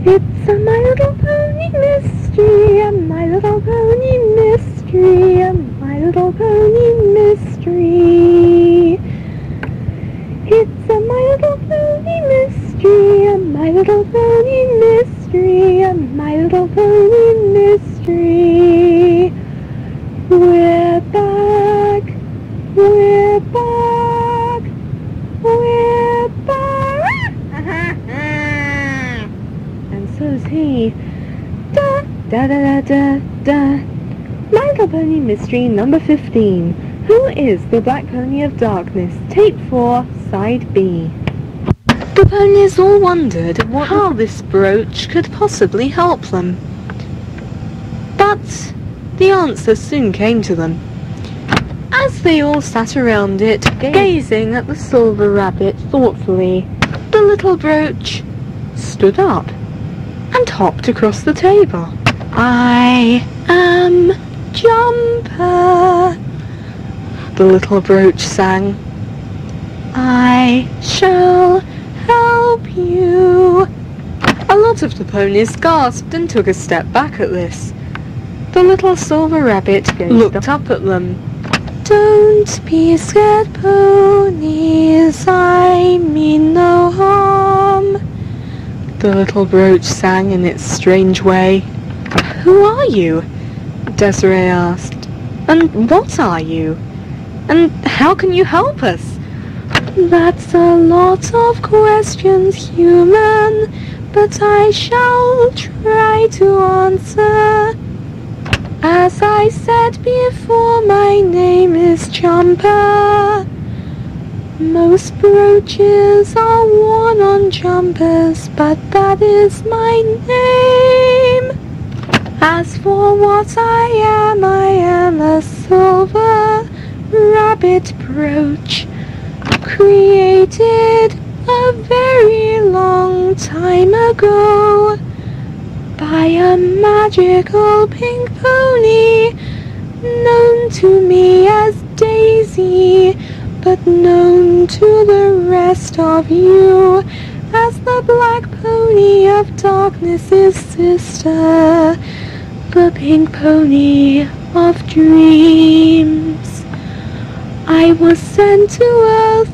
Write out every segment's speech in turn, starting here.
It's a My Little Pony mystery, a My Little Pony mystery, a My Little Pony mystery. It's a My Little Pony mystery, a My Little Pony mystery, a My Little Pony mystery. We're back, we're back, we're back. And so's he. Da da da da da. My Little Pony Mystery number 15. Who is the Black Pony of Darkness? Tape 4, Side B. The ponies all wondered how this brooch could possibly help them. But the answer soon came to them. As they all sat around it, gazing at the silver rabbit thoughtfully, the little brooch stood up and hopped across the table. I am Jumper, the little brooch sang. I shall help you. A lot of the ponies gasped and took a step back at this. The little silver rabbit looked up at them. Don't be scared, ponies, I mean no harm, the little brooch sang in its strange way. Who are you? Desiree asked. And what are you? And how can you help us? That's a lot of questions, human, but I shall try to answer. As I said before, my name is Jumper. Most brooches are worn on jumpers, but that is my name. As for what I am a silver rabbit brooch, created a very long time ago by a magical pink pony known to me as Daisy, but known to the rest of you as the Black Pony of Darkness's sister, the Pink Pony of Dreams. I was sent to Earth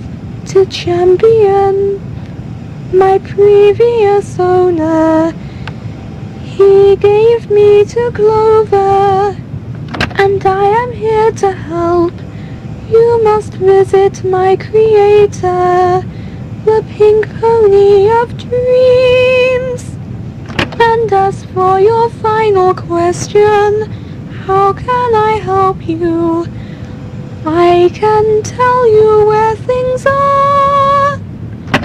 to champion my previous owner. He gave me to Clover, and I am here to help. You must visit my creator, the Pink Pony of Dreams. And as for your final question, how can I help you? I can tell you where things are.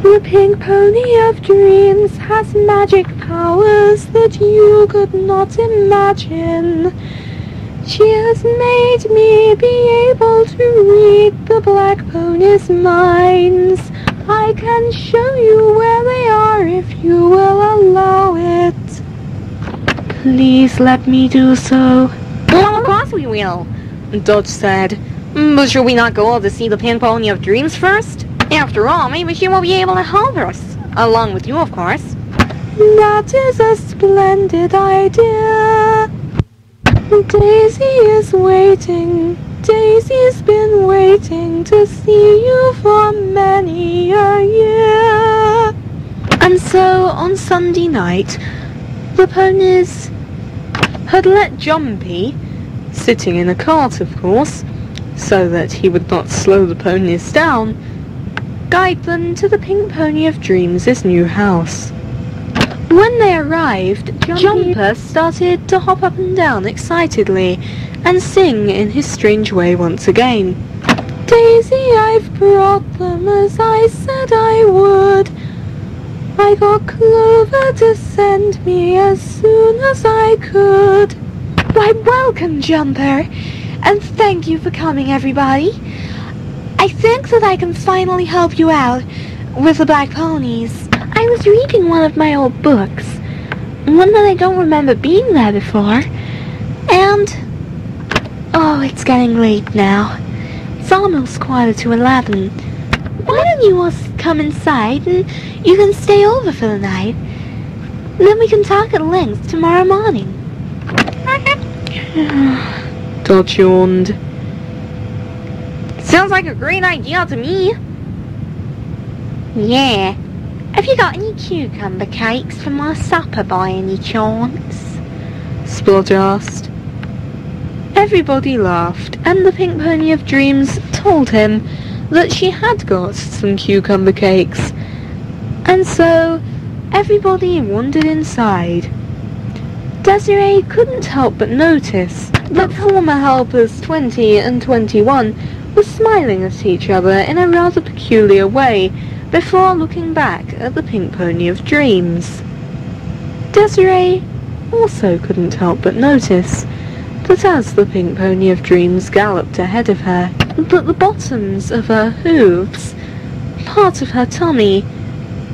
The Pink Pony of Dreams has magic powers that you could not imagine. She has made me be able to read the Black Pony's minds. I can show you where they are if you will allow it. Please let me do so. Well, of course we will, Dodge said. but should we not go to see the Pink Pony of Dreams first? After all, maybe she will be able to help us, along with you, of course. That is a splendid idea. Daisy is waiting. Daisy's been waiting to see you for many a year. And so, on Sunday night, the ponies had let Jumpy, sitting in a cart of course, so that he would not slow the ponies down, guide them to the Pink Pony of Dreams' new house. When they arrived, Jumper started to hop up and down excitedly and sing in his strange way once again. Daisy, I've brought them as I said I would. I got Clover to send me as soon as I could. Why, welcome, Jumper, and thank you for coming, everybody. I think that I can finally help you out with the Black Ponies. I was reading one of my old books, one that I don't remember being there before, and... oh, it's getting late now. It's almost 11:15. Why don't you all come inside and you can stay over for the night? Then we can talk at length tomorrow morning. Dot yawned. Sounds like a great idea to me. Yeah. Have you got any cucumber cakes for my supper by any chance? Splodge asked. Everybody laughed, and the Pink Pony of Dreams told him that she had got some cucumber cakes. And so, everybody wandered inside. Desiree couldn't help but notice that former helpers 20 and 21 were smiling at each other in a rather peculiar way before looking back at the Pink Pony of Dreams. Desiree also couldn't help but notice that as the Pink Pony of Dreams galloped ahead of her, that the bottoms of her hooves, part of her tummy,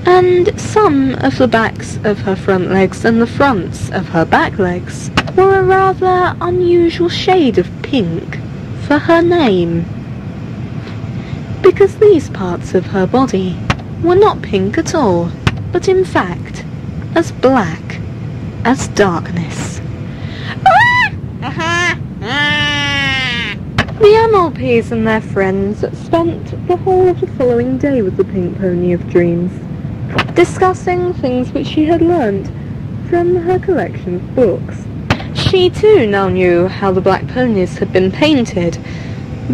and some of the backs of her front legs and the fronts of her back legs were a rather unusual shade of pink for her name. Because these parts of her body were not pink at all, but in fact as black as darkness. The MLPs and their friends spent the whole of the following day with the Pink Pony of Dreams, discussing things which she had learnt from her collection of books. She too now knew how the black ponies had been painted,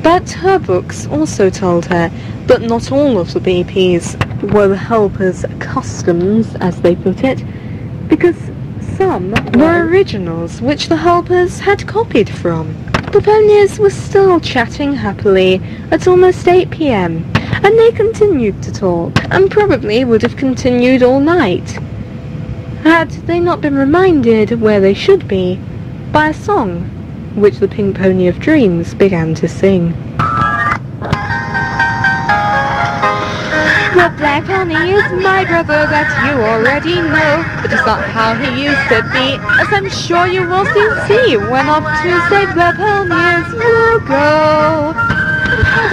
but her books also told her that not all of the BPs were the helpers' customs, as they put it, because some were originals which the helpers had copied from. The ponies were still chatting happily at almost 8 p.m, and they continued to talk, and probably would have continued all night, had they not been reminded where they should be by a song which the Pink Pony of Dreams began to sing. The black pony is my brother that you already know, but it's not how he used to be, as I'm sure you will soon see when off to save the ponies will go.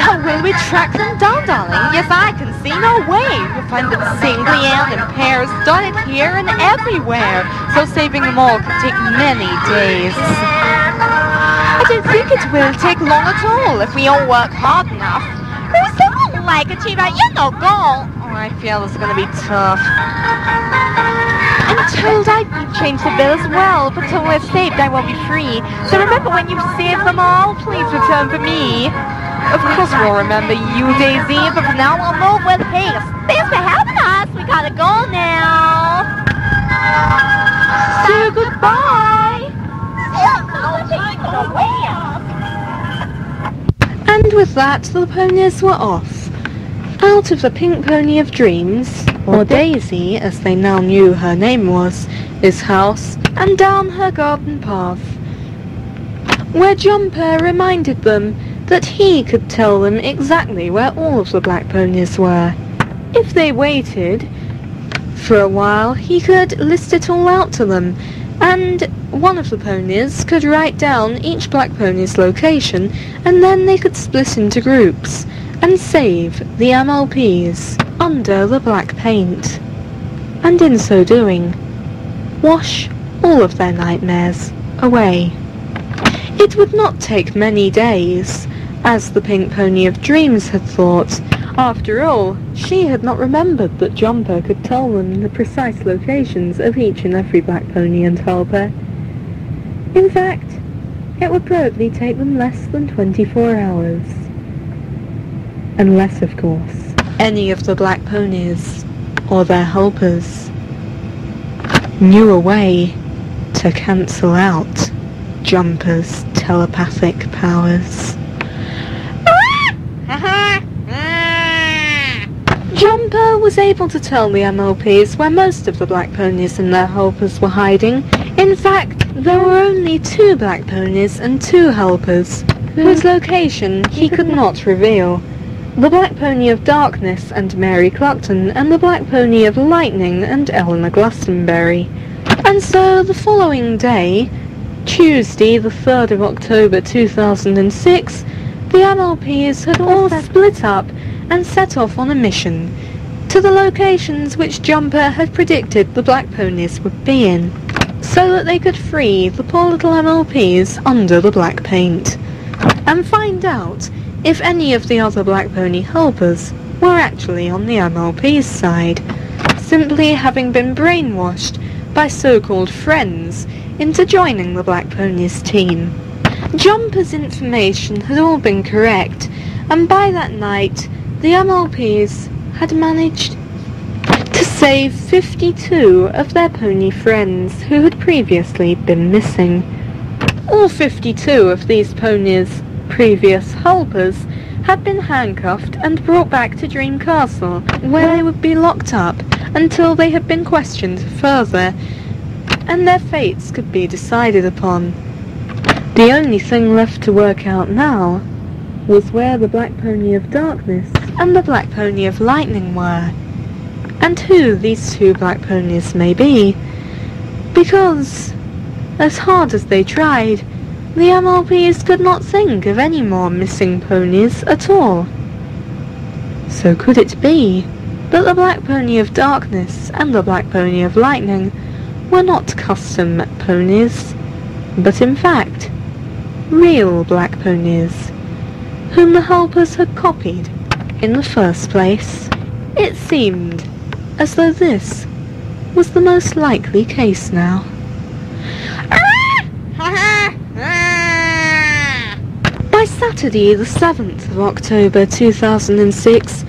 How will we track them down, darling? Yes, I can see no way. We'll find them singly and in pairs, dotted here and everywhere, so saving them all could take many days. I don't think it will take long at all if we all work hard enough. Who's the one like achieve our goal? Oh, I feel it's gonna be tough. I'm told I can change the bill as well, but until we're saved I won't be free. So remember when you've saved them all, please return for me. Of course we'll remember you, Daisy, but for now we'll move with haste. Thanks for having us. We gotta go now. So goodbye. And with that, the ponies were off, out of the Pink Pony of Dreams, or Daisy, as they now knew her name was, his house, and down her garden path, where Jumper reminded them that he could tell them exactly where all of the black ponies were. If they waited for a while, he could list it all out to them, and one of the ponies could write down each black pony's location, and then they could split into groups and save the MLPs under the black paint, and in so doing, wash all of their nightmares away. It would not take many days, as the Pink Pony of Dreams had thought. After all, she had not remembered that Jumper could tell them the precise locations of each and every black pony and helper. In fact, it would probably take them less than 24 hours. Unless, of course, any of the black ponies, or their helpers, knew a way to cancel out Jumper's telepathic powers. Jumper was able to tell the MLPs where most of the black ponies and their helpers were hiding. In fact, there were only 2 black ponies and 2 helpers, whose location he could not reveal. The Black Pony of Darkness and Mary Cluckton, and the Black Pony of Lightning and Eleanor Glastonbury. And so the following day, Tuesday the 3rd of October 2006, the MLPs had all split up and set off on a mission, to the locations which Jumper had predicted the black ponies would be in, so that they could free the poor little MLPs under the black paint, and find out if any of the other black pony helpers were actually on the MLP's side, simply having been brainwashed by so-called friends into joining the black ponies team. Jumper's information had all been correct, and by that night the MLPs had managed to save 52 of their pony friends who had previously been missing. All 52 of these ponies' previous helpers had been handcuffed and brought back to Dream Castle, where they would be locked up until they had been questioned further, and their fates could be decided upon. The only thing left to work out now was where the Black Pony of Darkness and the Black Pony of Lightning were, and who these two black ponies may be, because, as hard as they tried, the MLPs could not think of any more missing ponies at all. So could it be that the Black Pony of Darkness and the Black Pony of Lightning were not custom ponies, but in fact real black ponies, whom the helpers had copied in the first place? It seemed as though this was the most likely case now. By Saturday the 7th of October 2006,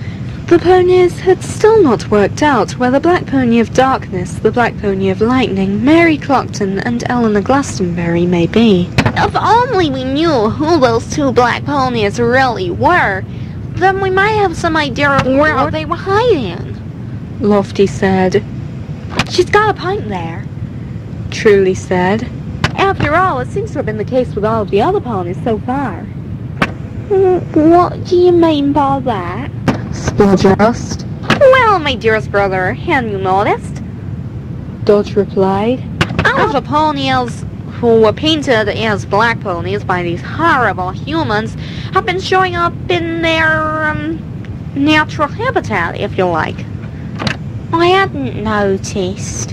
the ponies had still not worked out where the Black Pony of Darkness, the Black Pony of Lightning, Mary Clockton and Eleanor Glastonbury may be. If only we knew who those two black ponies really were, then we might have some idea of where they were hiding, Lofty said. She's got a point there, Truly said. After all, it seems to have been the case with all of the other ponies so far. What do you mean by that? Splodge asked. Well, my dearest brother, have you noticed? Dodge replied. All of the ponies who were painted as black ponies by these horrible humans have been showing up in their natural habitat, if you like. I hadn't noticed.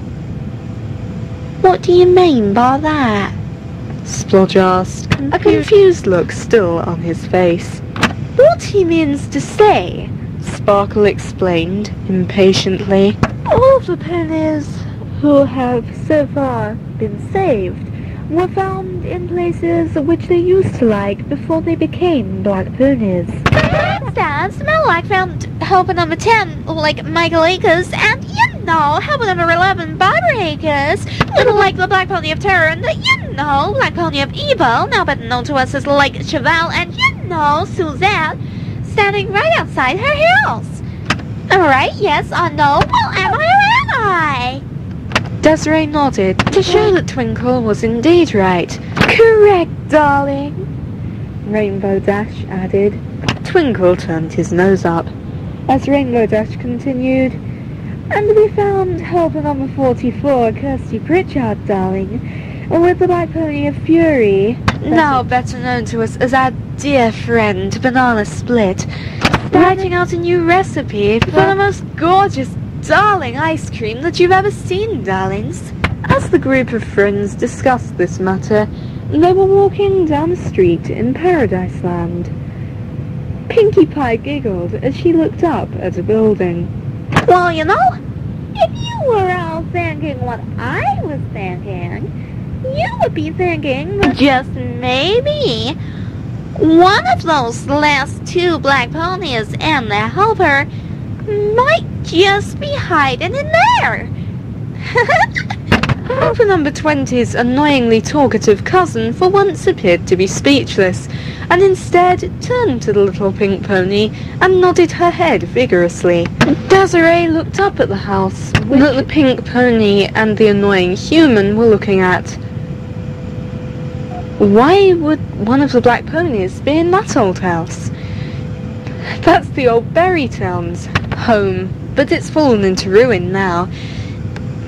What do you mean by that? Splodge asked, a confused look still on his face. What he means to say, Sparkle explained impatiently. All of the ponies who have so far been saved were found in places which they used to like before they became black ponies. That smell like found helper number 10, like Michael Akers, and helper number 11, Barbara Akers, like the Black Pony of Terror, and Black Pony of Evil, now better known to us as like Chevelle, and Suzette, standing right outside her house. Alright, yes, I know. Well, am I or am I? Desiree nodded to show that Twinkle was indeed right. Correct, darling, Rainbow Dash added. Twinkle turned his nose up as Rainbow Dash continued. And we found helper number 44, Kirsty Pritchard, darling, with the Black Pony of Fury, now better known to us as our dear friend Banana Split, writing out a new recipe for the most gorgeous, darling ice cream that you've ever seen, darlings. As the group of friends discussed this matter, they were walking down the street in Paradise Land. Pinkie Pie giggled as she looked up at a building. Well, if you were all thinking what I was thinking, you would be thinking that just maybe one of those last two black ponies and the helper might just be hiding in there. Helper number 20's annoyingly talkative cousin for once appeared to be speechless, and instead turned to the little pink pony and nodded her head vigorously. Desiree looked up at the house that the pink pony and the annoying human were looking at. Why would one of the black ponies be in that old house? That's the old Berrytown's home, but it's fallen into ruin now.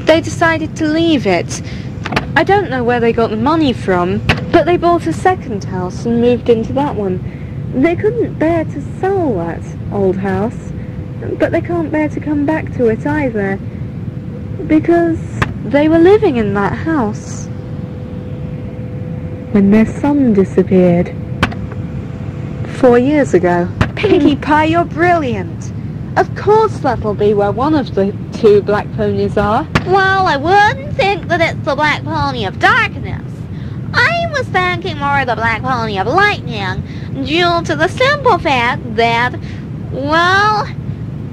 They decided to leave it. I don't know where they got the money from, but they bought a second house and moved into that one. They couldn't bear to sell that old house, but they can't bear to come back to it either, because they were living in that house when their son disappeared 4 years ago. Pinkie Pie, you're brilliant! Of course that'll be where one of the two black ponies are. Well, I wouldn't think that it's the Black Pony of Darkness. I was thinking more of the Black Pony of Lightning, due to the simple fact that, well,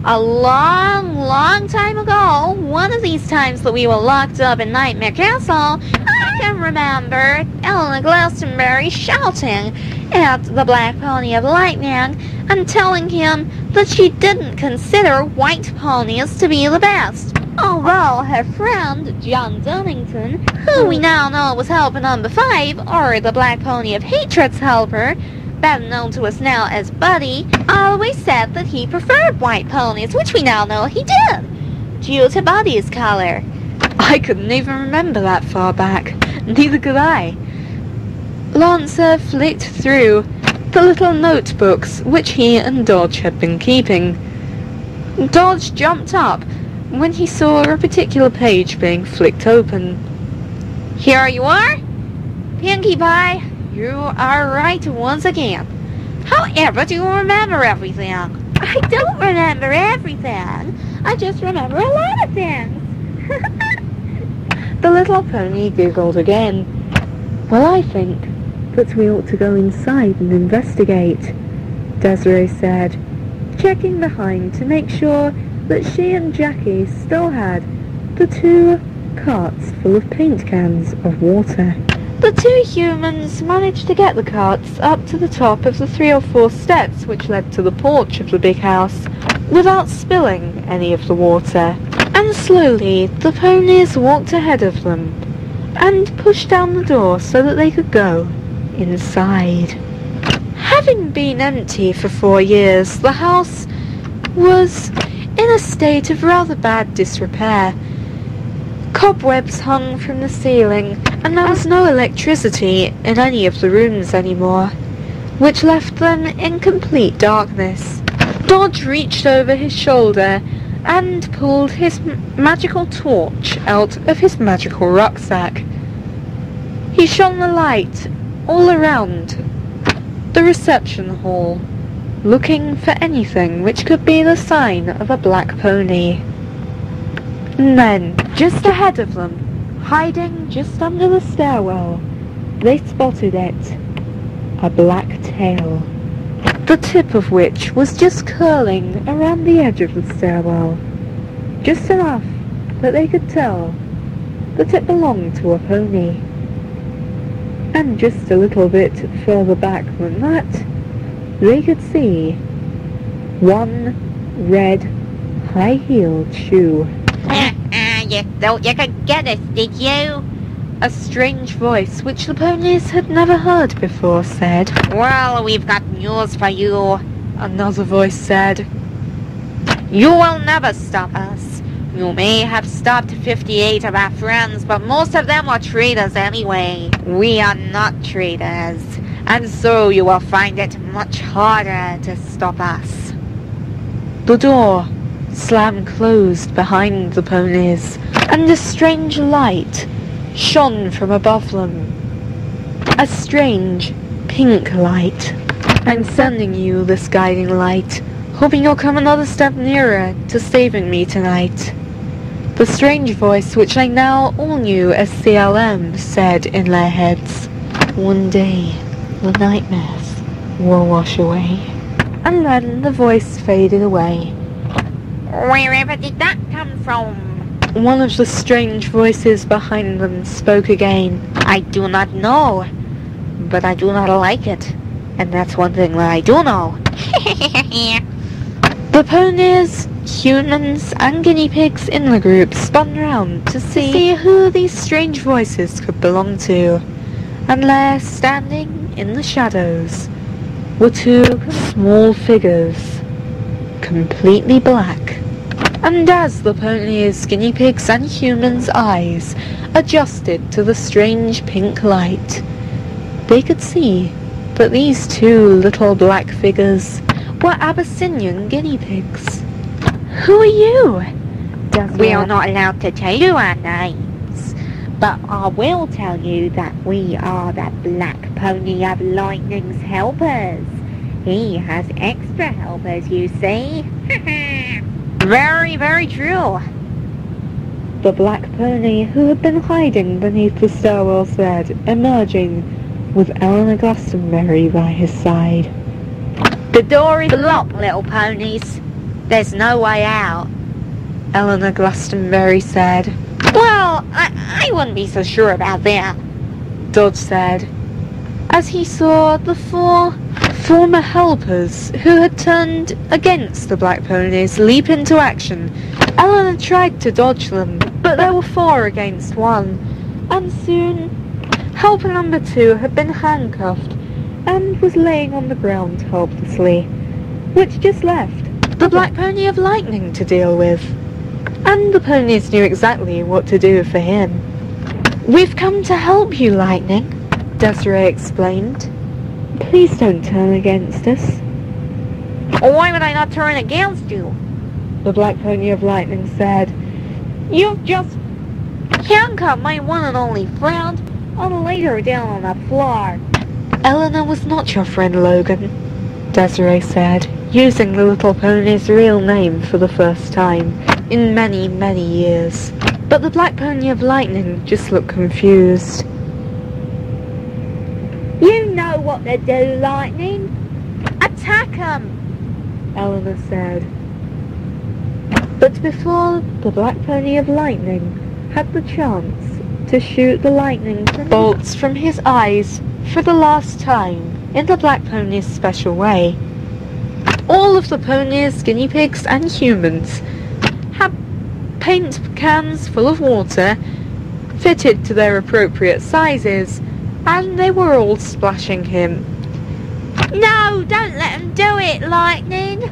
a long time ago, one of these times that we were locked up in Nightmare Castle, I can remember Eleanor Glastonbury shouting at the Black Pony of Lightning and telling him that she didn't consider white ponies to be the best. Although her friend, John Dunnington, who we now know was helper number 5, or the Black Pony of Hatred's helper, better known to us now as Buddy, always said that he preferred white ponies, which we now know he did, due to Buddy's color. I couldn't even remember that far back. Neither could I. Lancer flicked through the little notebooks which he and Dodge had been keeping. Dodge jumped up when he saw a particular page being flicked open. Here you are, Pinkie Pie. You are right once again. However, do you remember everything? I don't remember everything. I just remember a lot of things. The little pony giggled again. Well, I think that we ought to go inside and investigate, Desiree said, checking behind to make sure that she and Jackie still had the 2 carts full of paint cans of water. The 2 humans managed to get the carts up to the top of the 3 or 4 steps which led to the porch of the big house without spilling any of the water. And slowly the ponies walked ahead of them and pushed down the door so that they could go inside. Having been empty for 4 years, the house was in a state of rather bad disrepair. Cobwebs hung from the ceiling, and there was no electricity in any of the rooms anymore, which left them in complete darkness. Dodge reached over his shoulder and pulled his magical torch out of his magical rucksack. He shone the light all around the reception hall, looking for anything which could be the sign of a black pony. And then, just ahead of them, hiding just under the stairwell, they spotted it. A black tail, the tip of which was just curling around the edge of the stairwell, just enough that they could tell that it belonged to a pony. And just a little bit further back than that, they could see one red, high-heeled shoe. You thought you could get us, did you? A strange voice, which the ponies had never heard before, said. Well, we've got news for you, Another voice said. You will never stop us. You may have stopped 58 of our friends, but most of them are traitors anyway. We are not traitors, and so you will find it much harder to stop us. The door slammed closed behind the ponies, and a strange light shone from above them. A strange pink light. I'm sending you this guiding light, hoping you'll come another step nearer to saving me tonight. The strange voice, which they now all knew as CLM, said in their heads. One day, the nightmares will wash away. And then the voice faded away. Wherever did that come from? One of the strange voices behind them spoke again. I do not know, but I do not like it. And that's one thing that I do know. The ponies, humans, and guinea pigs in the group spun round to see who these strange voices could belong to. And there, standing in the shadows, were 2 small figures, completely black. And as the ponies, guinea pigs, and humans' eyes adjusted to the strange pink light, they could see that these 2 little black figures were Abyssinian guinea pigs. Who are you? We are not allowed to tell you our names, but I will tell you that we are the Black Pony of Lightning's helpers. He has extra helpers, you see. Very, very true. The Black Pony, who had been hiding beneath the stairwell, said, emerging with Eleanor Glastonbury by his side. The door is locked, little ponies. There's no way out. Eleanor Glastonbury said. Well, I wouldn't be so sure about that, Dodge said, as he saw the four former helpers who had turned against the Black Ponies leap into action. Eleanor tried to dodge them, but there were 4 against 1, and soon helper number 2 had been handcuffed and was laying on the ground helplessly, which just left the Black Pony of Lightning to deal with. And the ponies knew exactly what to do for him. "We've come to help you, Lightning," Desiree explained. "Please don't turn against us." Why would I not turn against you? The Black Pony of Lightning said. You've just handcuffed my one and only friend and laid her down on the floor. "Eleanor was not your friend, Logan," Desiree said, using the little pony's real name for the first time in many, many years. But the Black Pony of Lightning just looked confused. You know what to do, Lightning. Attack him, Eleanor said. But before the Black Pony of Lightning had the chance to shoot the lightning bolts from his eyes for the last time in the Black Pony's special way, all of the ponies, guinea pigs and humans had paint cans full of water fitted to their appropriate sizes, and they were all splashing him. No, don't let him do it, Lightning,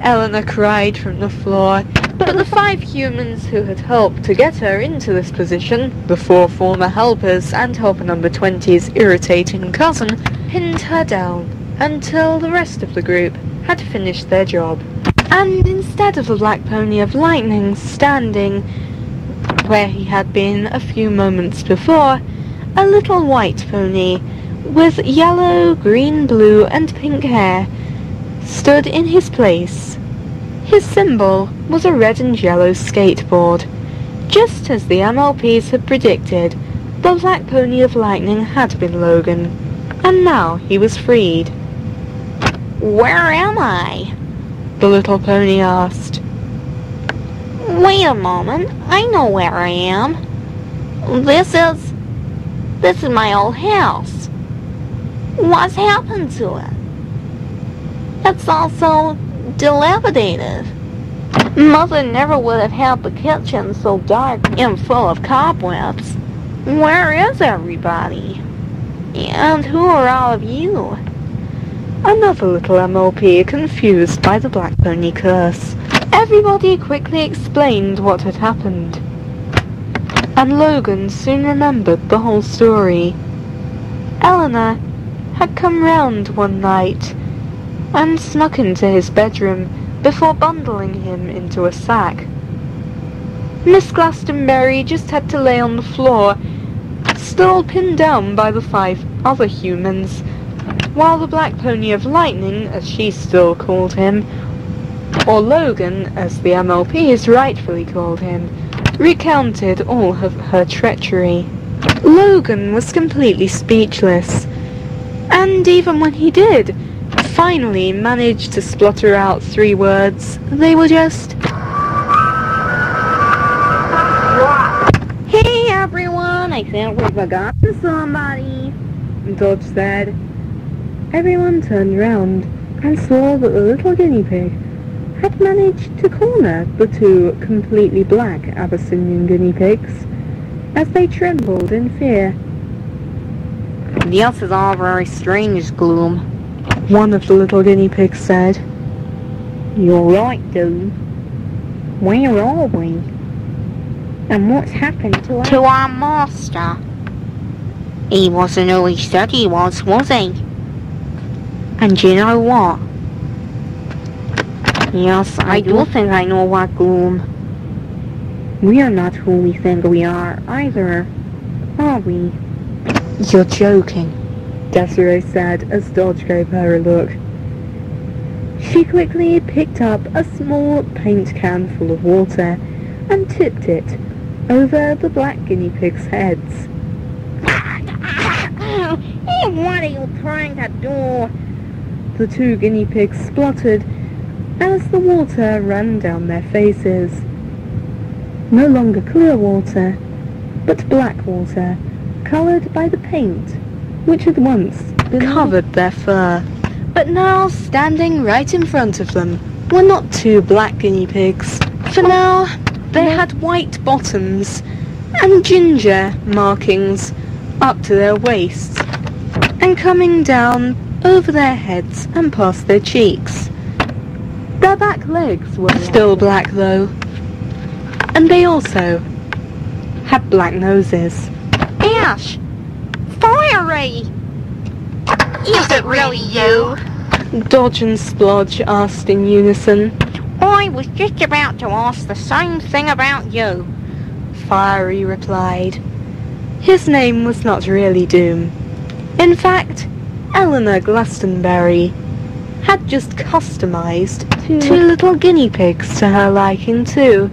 Eleanor cried from the floor, but the 5 humans who had helped to get her into this position, the 4 former helpers and helper number 20's irritating cousin, pinned her down until the rest of the group had finished their job. And instead of the Black Pony of Lightning standing where he had been a few moments before, a little white pony with yellow, green, blue and pink hair stood in his place. His symbol was a red and yellow skateboard. Just as the MLPs had predicted, the Black Pony of Lightning had been Logan, and now he was freed. Where am I? The little pony asked. Wait a moment, I know where I am. This is my old house. What's happened to it? It's also dilapidated. Mother never would have had the kitchen so dark and full of cobwebs. Where is everybody? And who are all of you? Another little MLP, confused by the Black Pony curse. Everybody quickly explained what had happened, and Logan soon remembered the whole story. Eleanor had come round one night and snuck into his bedroom before bundling him into a sack. Miss Glastonbury just had to lay on the floor, still pinned down by the 5 other humans, while the Black Pony of Lightning, as she still called him, or Logan, as the MLPs rightfully called him, recounted all of her treachery. Logan was completely speechless, and even when he did finally managed to splutter out 3 words, they were just... Hey everyone, I think we've forgotten somebody, Dodge said. Everyone turned round and saw that the little guinea pig had managed to corner the 2 completely black Abyssinian guinea pigs as they trembled in fear. This is all very strange, Gloom, one of the little guinea pigs said. You're right, dude. Where are we? And what's happened to our master? He wasn't who he said he was he? And you know what? Yes, I do think I know what gloom. We are not who we think we are, either, are we? You're joking, Desiree said as Dodge gave her a look. She quickly picked up a small paint can full of water and tipped it over the black guinea pigs' heads. Hey, what are you trying to do? The two guinea pigs spluttered as the water ran down their faces. No longer clear water, but black water, coloured by the paint, which had once covered their fur. But now, standing right in front of them, were not two black guinea pigs. For now, they had white bottoms and ginger markings up to their waists, and coming down over their heads and past their cheeks. Their back legs were still black though, and they also had black noses. Ash! Fiery! Is it really you? Dodge and Splodge asked in unison. I was just about to ask the same thing about you. Fiery replied. His name was not really Doom. In fact, Eleanor Glastonbury had just customised two little guinea pigs to her liking too,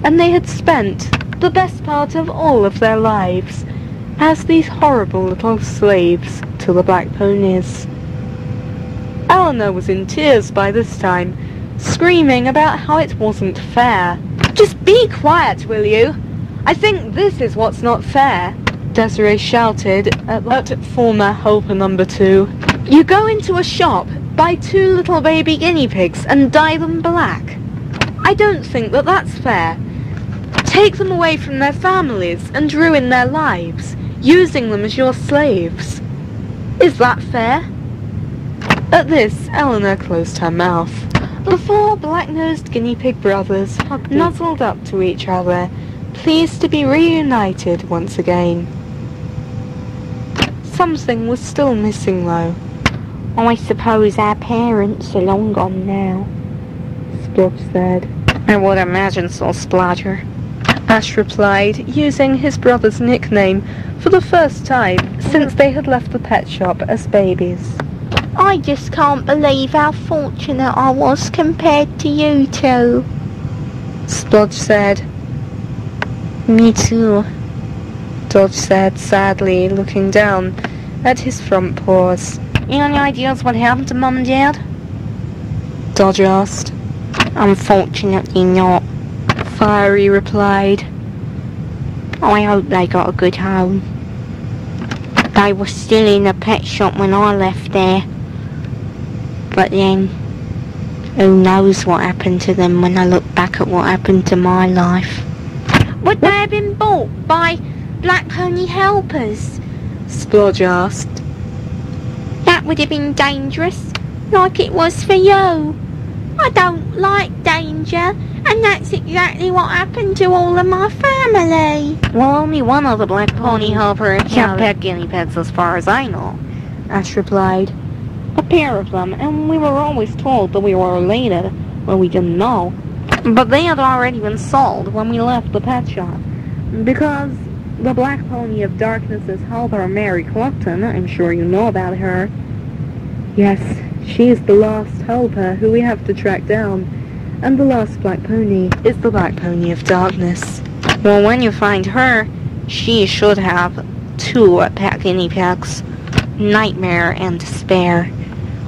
and they had spent the best part of all of their lives as these horrible little slaves to the black ponies. Eleanor was in tears by this time, screaming about how it wasn't fair. Just be quiet, will you? I think this is what's not fair, Desiree shouted at former helper number 2. You go into a shop, buy 2 little baby guinea pigs and dye them black. I don't think that that's fair. Take them away from their families and ruin their lives, using them as your slaves. Is that fair? At this, Eleanor closed her mouth. The 4 black-nosed guinea pig brothers nuzzled up to each other, pleased to be reunited once again. Something was still missing though. I suppose our parents are long gone now, Splodge said. I would imagine so, Splodger, Ash replied, using his brother's nickname for the first time since they had left the pet shop as babies. I just can't believe how fortunate I was compared to you two, Splodge said. Me too, Dodge said sadly, looking down at his front paws. Any ideas what happened to Mum and Dad? Dodge asked. Unfortunately not, Fiery replied. I hope they got a good home. They were still in the pet shop when I left there. But then, who knows what happened to them when I look back at what happened to my life. Would they have been bought by black pony helpers? Splodge asked. That would have been dangerous, like it was for you. I don't like danger, and that's exactly what happened to all of my family. Well, only one of the black pony helper can't pet guinea pigs as far as I know, Ash replied. A pair of them, and we were always told that we were related, when we didn't know. But they had already been sold when we left the pet shop, because the Black Pony of Darkness's helper, Mary Clopton, I'm sure you know about her. Yes, she is the last helper who we have to track down, and the last Black Pony is the Black Pony of Darkness. Well, when you find her, she should have 2 pet guinea pigs, Nightmare and Despair.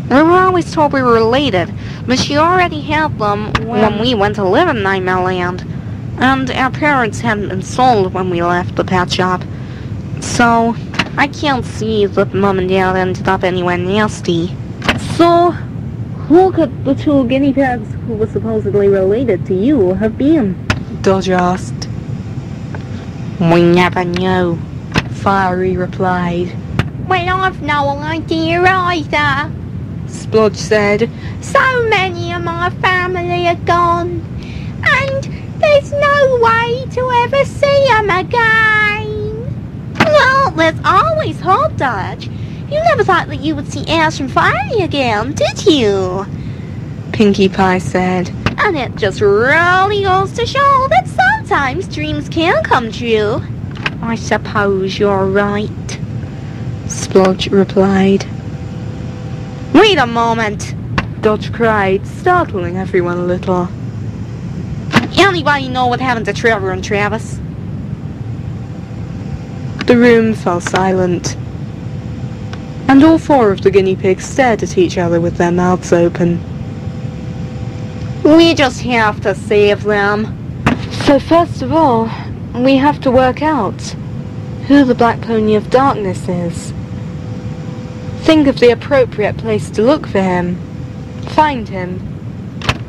We were always told we were related, but she already had them when we went to live in Nightmare Land, and our parents hadn't been sold when we left the pet shop. So, I can't see that Mum and Dad ended up anywhere nasty. So, who could the 2 guinea pigs who were supposedly related to you have been? Dodge asked. We never knew, Fiery replied. Well, I've no idea either, Splodge said. So many of my family are gone, and there's no way to ever see them again. Well, there's always hope, Dodge. You never thought that you would see Ash and Fiery again, did you? Pinkie Pie said. And it just really goes to show that sometimes dreams can come true. I suppose you're right, Splodge replied. Wait a moment, Dodge cried, startling everyone a little. Anybody know what happened to Trevor and Travis? The room fell silent, and all four of the guinea pigs stared at each other with their mouths open. We just have to save them. So first of all, we have to work out who the Black Pony of Darkness is. Think of the appropriate place to look for him. Find him.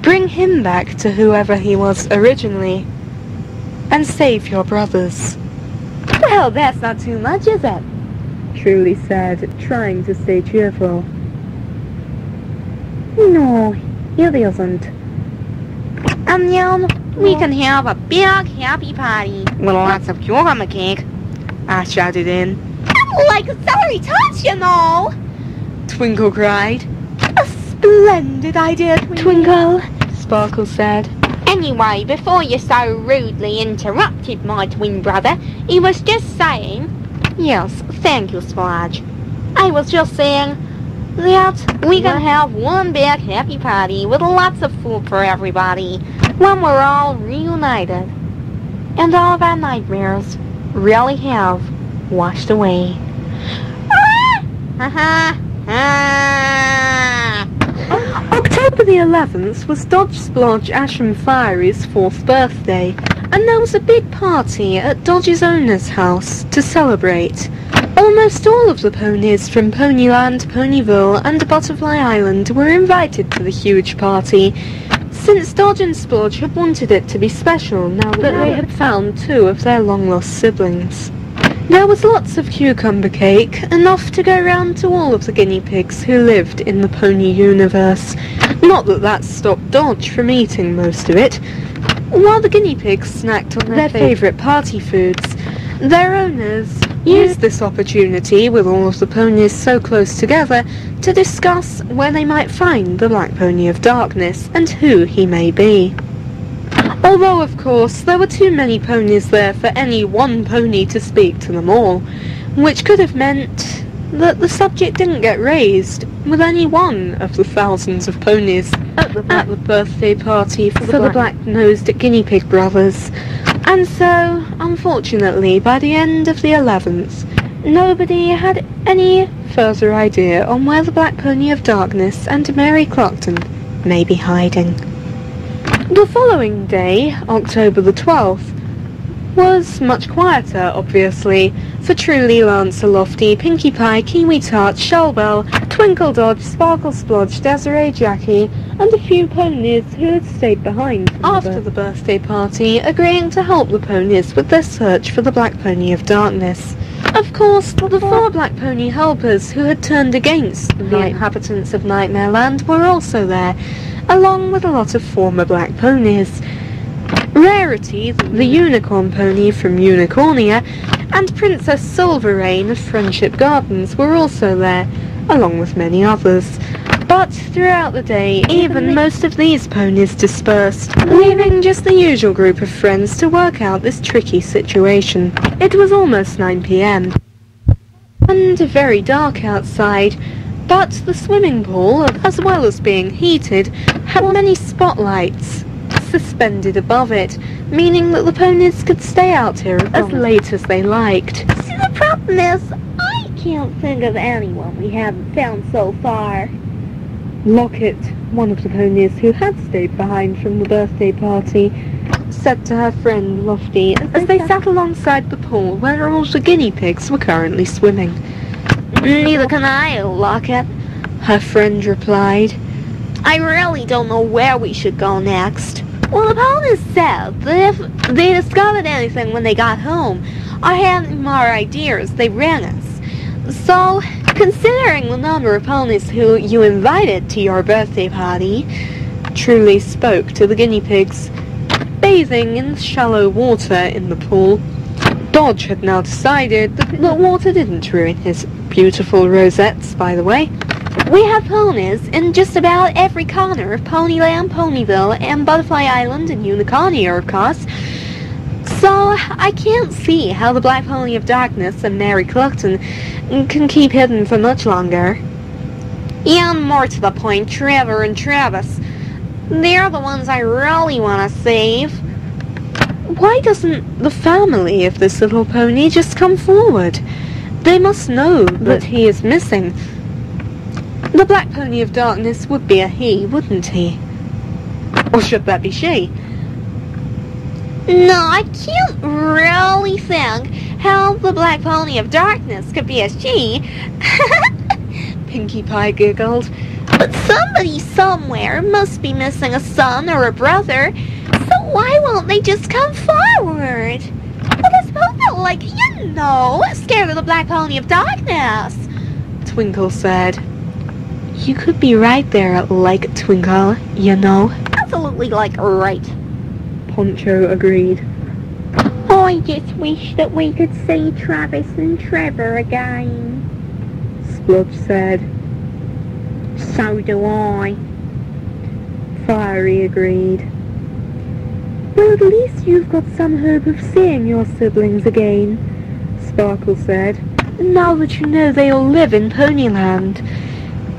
Bring him back to whoever he was originally. And save your brothers. Well, that's not too much, is it? Truly said, trying to stay cheerful. No, it isn't. And then we can have a big happy party with lots of cucumber cake. I shouted in. Like celery tots, you know! Twinkle cried. A splendid idea, Twinkle, Sparkle said. Anyway, before you so rudely interrupted my twin brother, he was just saying... Yes, thank you, Splodge. I was just saying that we can have one big happy party with lots of food for everybody when we're all reunited. And all of our nightmares really have washed away. October the 11th was Dodge Splodge Asham Fiery's 4th birthday, and there was a big party at Dodge's owner's house to celebrate. Almost all of the ponies from Ponyland, Ponyville and Butterfly Island were invited to the huge party, since Dodge and Splodge had wanted it to be special now that they had found 2 of their long-lost siblings. There was lots of cucumber cake, enough to go round to all of the guinea pigs who lived in the pony universe. Not that that stopped Dodge from eating most of it. While the guinea pigs snacked on their favourite party foods, their owners used this opportunity, with all of the ponies so close together, to discuss where they might find the Black Pony of Darkness and who he may be. Although, of course, there were too many ponies there for any one pony to speak to them all, which could have meant that the subject didn't get raised with any one of the thousands of ponies at the birthday party for the black-nosed guinea pig brothers. And so, unfortunately, by the end of the 11th, nobody had any further idea on where the Black Pony of Darkness and Mary Clockton may be hiding. The following day, October the 12th, was much quieter, obviously, for Truly, Lancer Lofty, Pinkie Pie, Kiwi Tart, Shellbell, Twinkle Dodge, Sparkle Splodge, Desiree Jackie, and a few ponies who had stayed behind after the birthday party, agreeing to help the ponies with their search for the Black Pony of Darkness. Of course, the 4 Black Pony helpers who had turned against the inhabitants of Nightmare Land were also there, along with a lot of former black ponies. Rarity, the unicorn pony from Unicornia, and Princess Silverrain of Friendship Gardens were also there, along with many others. But throughout the day, even most of these ponies dispersed, leaving just the usual group of friends to work out this tricky situation. It was almost 9 p.m. and very dark outside, but the swimming pool, as well as being heated, had many spotlights suspended above it, meaning that the ponies could stay out here as late as they liked. See, the problem is, I can't think of anyone we haven't found so far. Locket, one of the ponies who had stayed behind from the birthday party, said to her friend Lofty as they sat alongside the pool where all the guinea pigs were currently swimming. Neither can I, Locket, her friend replied. I really don't know where we should go next. Well, the ponies said that if they discovered anything when they got home, or had any more ideas, they rang us. So, considering the number of ponies who you invited to your birthday party, Truly spoke to the guinea pigs, bathing in shallow water in the pool. Dodge had now decided that the water didn't ruin his beautiful rosettes, by the way. We have ponies in just about every corner of Ponyland, Ponyville, and Butterfly Island, and Unicornia, of course. So I can't see how the Black Pony of Darkness and Mary Cluckton can keep hidden for much longer. And more to the point, Trevor and Travis. They're the ones I really want to save. Why doesn't the family of this little pony just come forward? They must know that he is missing. The Black Pony of Darkness would be a he, wouldn't he? Or should that be she? No, I can't really think how the Black Pony of Darkness could be a she. Pinkie Pie giggled. But somebody somewhere must be missing a son or a brother, so why won't they just come forward? Well, I suppose they're like, scared of the Black Pony of Darkness. Twinkle said. You could be right there, like Twinkle, Absolutely, right. Poncho agreed. I just wish that we could see Travis and Trevor again. Splodge said. So do I. Fiery agreed. Well, at least you've got some hope of seeing your siblings again, Sparkle said. Now that you know they all live in Ponyland.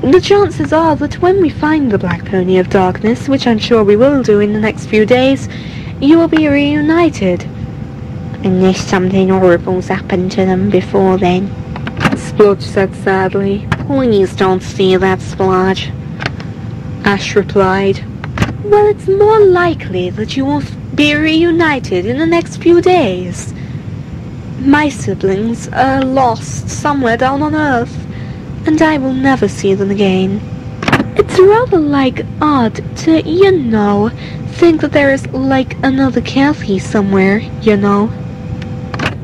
The chances are that when we find the Black Pony of Darkness, which I'm sure we will do in the next few days, you will be reunited. Unless something horrible's happened to them before then, Splodge said sadly. Please don't say that, Splodge. Ash replied. Well, it's more likely that you will be reunited in the next few days. My siblings are lost somewhere down on Earth, and I will never see them again. It's rather, odd to, think that there is, another Kathy somewhere,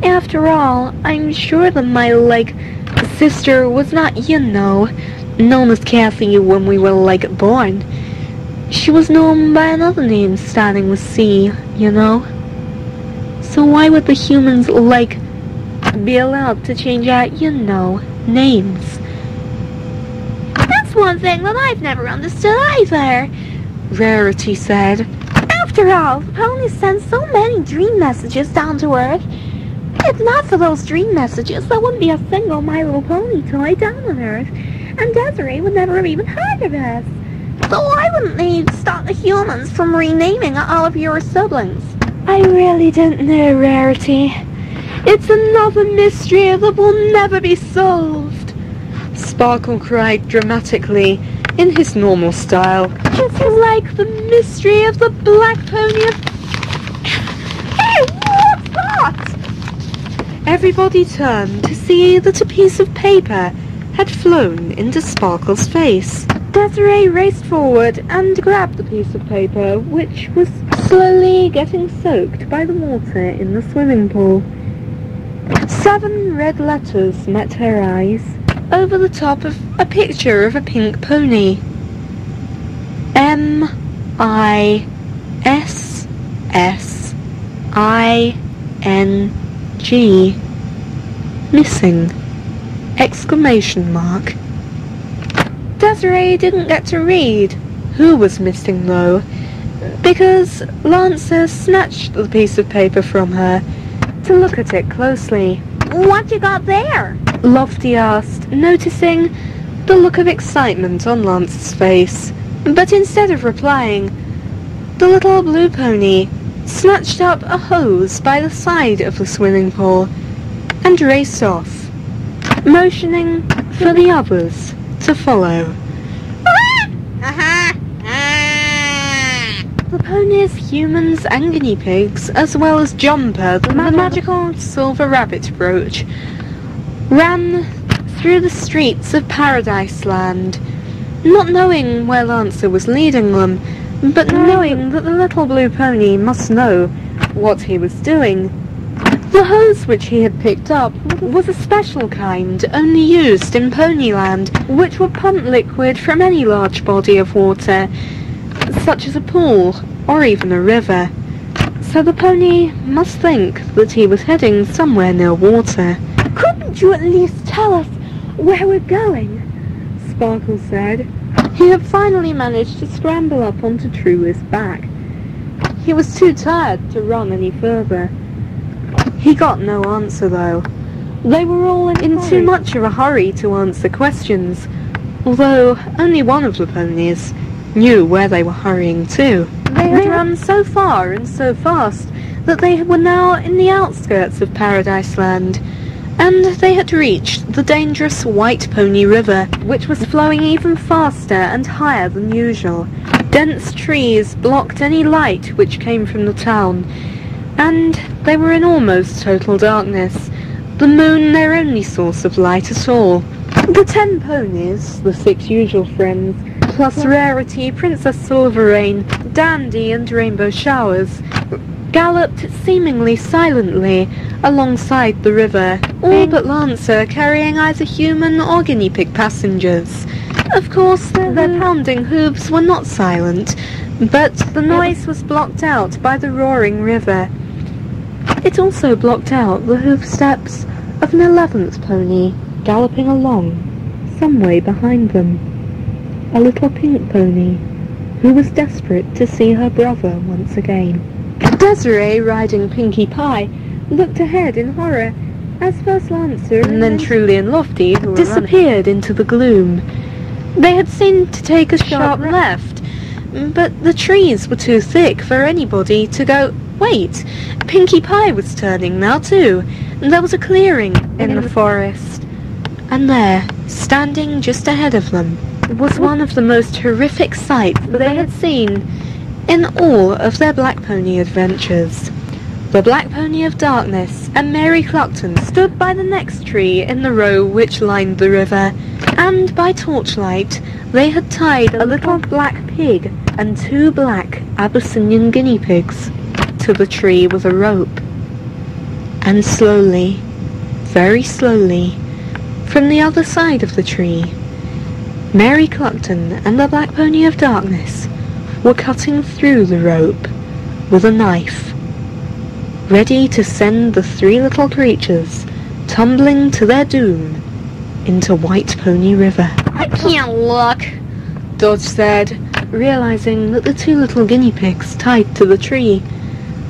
After all, I'm sure that my, sister was not, known as Kathy when we were, born. She was known by another name starting with C, So why would the humans, be allowed to change our, names? That's one thing that I've never understood either, Rarity said. After all, the ponies send so many dream messages down to Earth. If not for those dream messages, there wouldn't be a single My Little Pony toy down on Earth, and Desiree would never have even heard of us. So why wouldn't they stop the humans from renaming all of your siblings? I really don't know, Rarity. It's another mystery that will never be solved. Sparkle cried dramatically, in his normal style. Just like the mystery of the Black Pony of... Hey, what's that? Everybody turned to see that a piece of paper had flown into Sparkle's face. Desiree raced forward and grabbed the piece of paper, which was slowly getting soaked by the water in the swimming pool. 7 red letters met her eyes, over the top of a picture of a pink pony. M-I-S-S-I-N-G. Missing! Exclamation mark. Desiree didn't get to read who was missing though, because Lancer snatched the piece of paper from her to look at it closely. What you got there? Lofty asked, noticing the look of excitement on Lance's face. But instead of replying, the little blue pony snatched up a hose by the side of the swimming pool and raced off, motioning for the others to follow. The ponies, humans and guinea pigs, as well as Jumper, the magical silver rabbit brooch, ran through the streets of Paradise Land, not knowing where Lancer was leading them, but knowing that the little blue pony must know what he was doing. The hose which he had picked up was a special kind only used in Ponyland, which would pump liquid from any large body of water, such as a pool or even a river. So the pony must think that he was heading somewhere near water. Couldn't you at least tell us where we're going? Sparkle said. He had finally managed to scramble up onto True's back. He was too tired to run any further. He got no answer though. They were all in too much of a hurry to answer questions, although only one of the ponies knew where they were hurrying to. They had run so far and so fast that they were now in the outskirts of Paradise Land, and they had reached the dangerous White Pony River, which was flowing even faster and higher than usual. Dense trees blocked any light which came from the town, and they were in almost total darkness, the moon their only source of light at all. The 10 ponies, the 6 usual friends, plus Rarity, Princess Silverrain, Dandy and Rainbow Showers, galloped seemingly silently alongside the river, all but Lancer carrying either human or guinea pig passengers. Of course, their pounding hooves were not silent, but the noise was blocked out by the roaring river. It also blocked out the hoof steps of an 11th pony galloping along, some way behind them. A little pink pony, who was desperate to see her brother once again. Desiree, riding Pinkie Pie, looked ahead in horror as first Lancer and then Truly and Lofty disappeared into the gloom. They had seemed to take a sharp left, but the trees were too thick for anybody to go. Wait, Pinkie Pie was turning now too, and there was a clearing in the forest. And there, standing just ahead of them, was one of the most horrific sights that they had seen in all of their Black Pony adventures. The Black Pony of Darkness and Mary Cluckton stood by the next tree in the row which lined the river, and by torchlight they had tied a little black pig and 2 black Abyssinian guinea pigs to the tree with a rope. And slowly, very slowly, from the other side of the tree, Mary Cluckton and the Black Pony of Darkness were cutting through the rope with a knife, ready to send the 3 little creatures tumbling to their doom into White Pony River. I can't look, Dodge said, realizing that the 2 little guinea pigs tied to the tree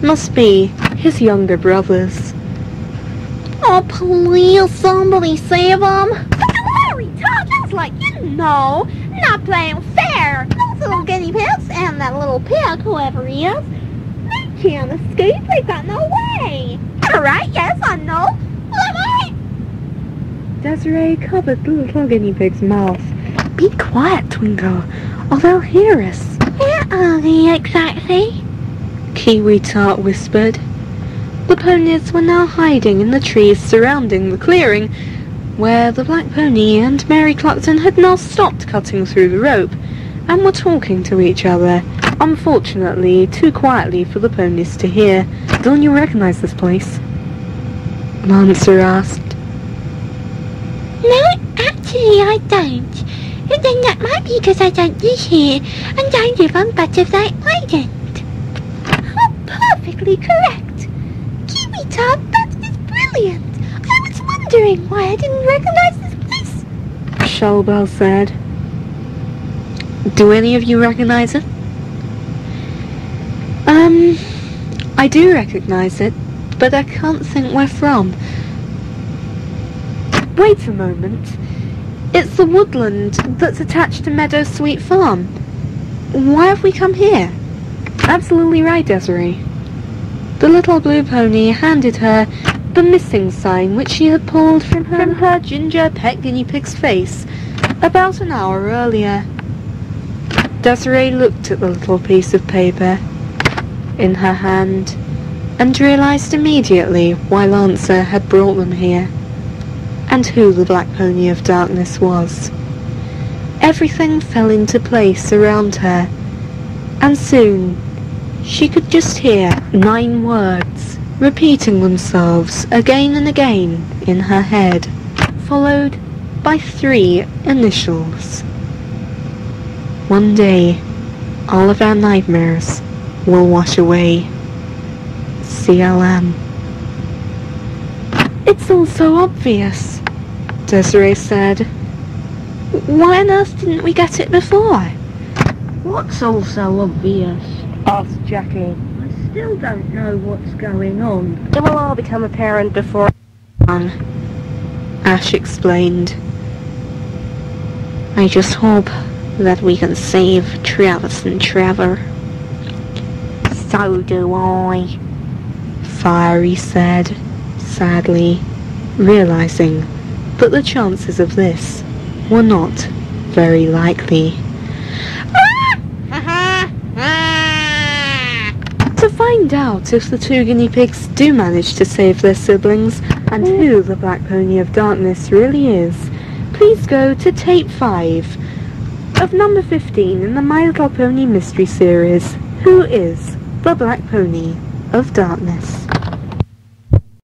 must be his younger brothers. Oh, please, somebody save them. Larry, Todd, just like, not playing fair. Those little guinea pigs and that little pig, whoever he is, they can't escape. They got no way. Alright, yes, I know. Well, Desiree covered the little guinea pig's mouth. Be quiet, Twinkle, or they'll hear us. Where are they exactly? Kiwi Tart whispered. The ponies were now hiding in the trees surrounding the clearing, where the Black Pony and Mary Cluckton had now stopped cutting through the rope, and were talking to each other, unfortunately too quietly for the ponies to hear. Don't you recognize this place? Lancer asked. No, actually I don't. And then that might be because I don't live here, and I live on Butterfly Island. How perfectly correct. Kiwi Top, that is brilliant. I was wondering why I didn't recognize this place. Shellbell said. Do any of you recognize it? I do recognize it, but I can't think where from. Wait a moment. It's the woodland that's attached to Meadow Sweet Farm. Why have we come here? Absolutely right, Desiree. The little blue pony handed her the missing sign which she had pulled from her ginger pet guinea pig's face about an hour earlier. Desiree looked at the little piece of paper in her hand and realized immediately why Lancer had brought them here, and who the Black Pony of Darkness was. Everything fell into place around her, and soon she could just hear 9 words repeating themselves again and again in her head, followed by 3 initials. One day, all of our nightmares will wash away. CLM. It's all so obvious, Desiree said. Why on earth didn't we get it before? What's also obvious? asked Jackie. I still don't know what's going on. It will all become apparent before Ash explained. I just hope that we can save Travis and Trevor. So do I. Fiery said, sadly, realizing that the chances of this were not very likely. To find out if the two guinea pigs do manage to save their siblings and who the Black Pony of Darkness really is, please go to tape 5 of number 15 in the My Little Pony mystery series, Who is the Black Pony of Darkness?